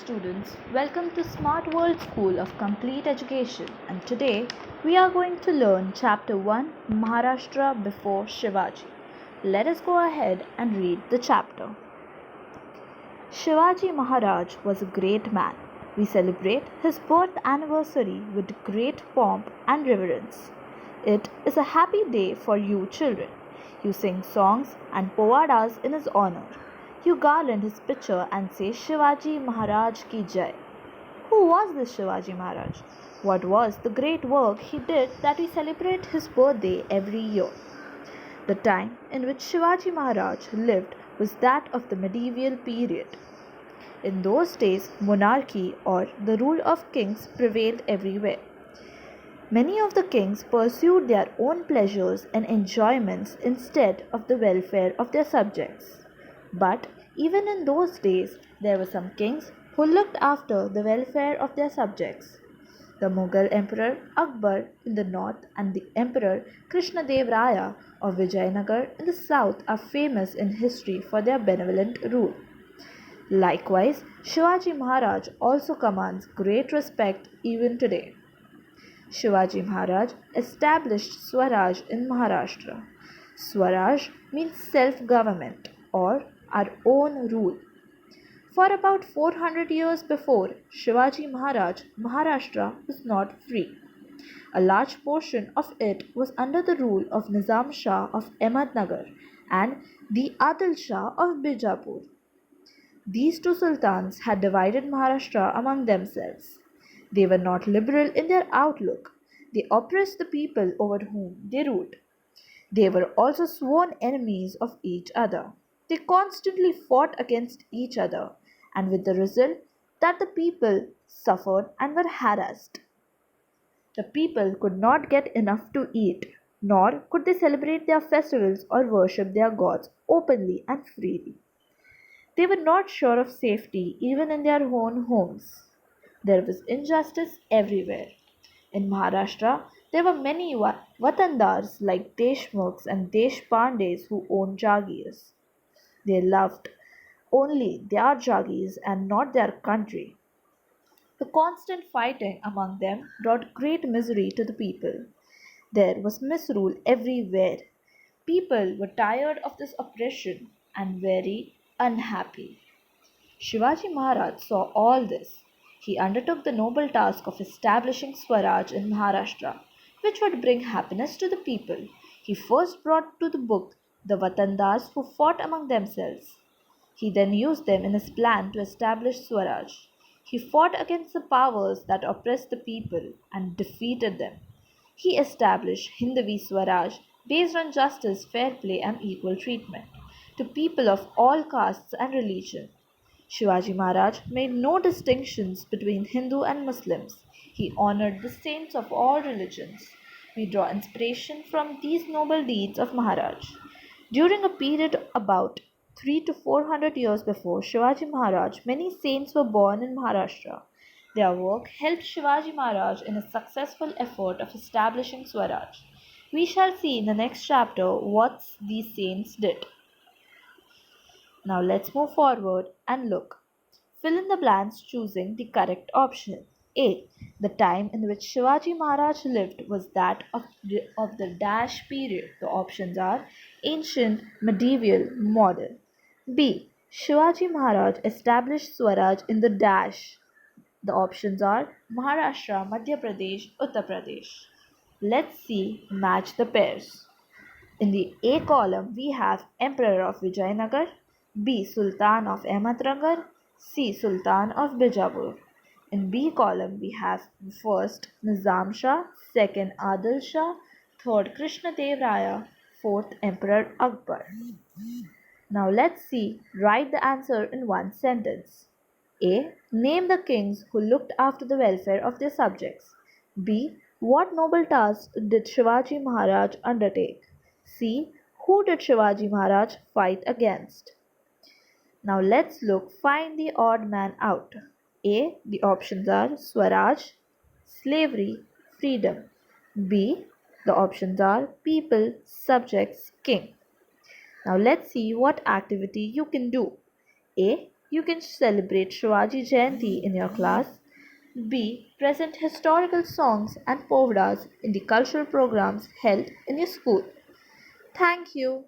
students, welcome to Smart World School of Complete Education, and today we are going to learn Chapter 1, Maharashtra before Shivaji. Let us go ahead and read the chapter. Shivaji Maharaj was a great man. We celebrate his birth anniversary with great pomp and reverence. It is a happy day for you children. You sing songs and povadas in his honor. You garland his picture and say Shivaji Maharaj ki jai. Who was this Shivaji Maharaj? What was the great work he did that we celebrate his birthday every year? The time in which Shivaji Maharaj lived was that of the medieval period. In those days, monarchy or the rule of kings prevailed everywhere. Many of the kings pursued their own pleasures and enjoyments instead of the welfare of their subjects. But even in those days, there were some kings who looked after the welfare of their subjects. The Mughal Emperor Akbar in the north and the Emperor Krishnadev Raya of Vijayanagar in the south are famous in history for their benevolent rule. Likewise, Shivaji Maharaj also commands great respect even today. Shivaji Maharaj established Swaraj in Maharashtra. Swaraj means self-government or our own rule. For about 400 years before Shivaji Maharaj, Maharashtra was not free. A large portion of it was under the rule of Nizam Shah of Ahmednagar and the Adil Shah of Bijapur. These two sultans had divided Maharashtra among themselves. They were not liberal in their outlook. They oppressed the people over whom they ruled. They were also sworn enemies of each other. They constantly fought against each other, and with the result that the people suffered and were harassed. The people could not get enough to eat, nor could they celebrate their festivals or worship their gods openly and freely. They were not sure of safety even in their own homes. There was injustice everywhere. In Maharashtra, there were many Watandars like Deshmukhs and Deshpandes who owned Jagirs. They loved only their Jagirs and not their country. The constant fighting among them brought great misery to the people. There was misrule everywhere. People were tired of this oppression and very unhappy. Shivaji Maharaj saw all this. He undertook the noble task of establishing Swaraj in Maharashtra, which would bring happiness to the people. He first brought to the book the Watandars who fought among themselves. He then used them in his plan to establish Swaraj. He fought against the powers that oppressed the people and defeated them. He established Hindavi Swaraj based on justice, fair play, and equal treatment to people of all castes and religions. Shivaji Maharaj made no distinctions between Hindu and Muslims. He honored the saints of all religions. We draw inspiration from these noble deeds of Maharaj. During a period about 3 to 400 years before Shivaji Maharaj, many saints were born in Maharashtra. Their work helped Shivaji Maharaj in his successful effort of establishing Swaraj. We shall see in the next chapter what these saints did. Now let's move forward and look. Fill in the blanks choosing the correct option. A. The time in which Shivaji Maharaj lived was that of the dash period. The options are ancient, medieval, modern. B. Shivaji Maharaj established Swaraj in the dash. The options are Maharashtra, Madhya Pradesh, Uttar Pradesh. Let's see, match the pairs. In the A column, we have Emperor of Vijayanagar, B. Sultan of Ahmednagar, C. Sultan of Bijapur. In B column, we have first Nizam Shah, second Adil Shah, third Krishnadev Raya, fourth Emperor Akbar. Now let's see, write the answer in one sentence. A. Name the kings who looked after the welfare of their subjects. B. What noble task did Shivaji Maharaj undertake? C. Who did Shivaji Maharaj fight against? Now let's look, find the odd man out. A. The options are Swaraj, slavery, freedom. B. The options are people, subjects, king. Now let's see what activity you can do. A. You can celebrate Shivaji Jayanti in your class. B. Present historical songs and povdas in the cultural programs held in your school. Thank you.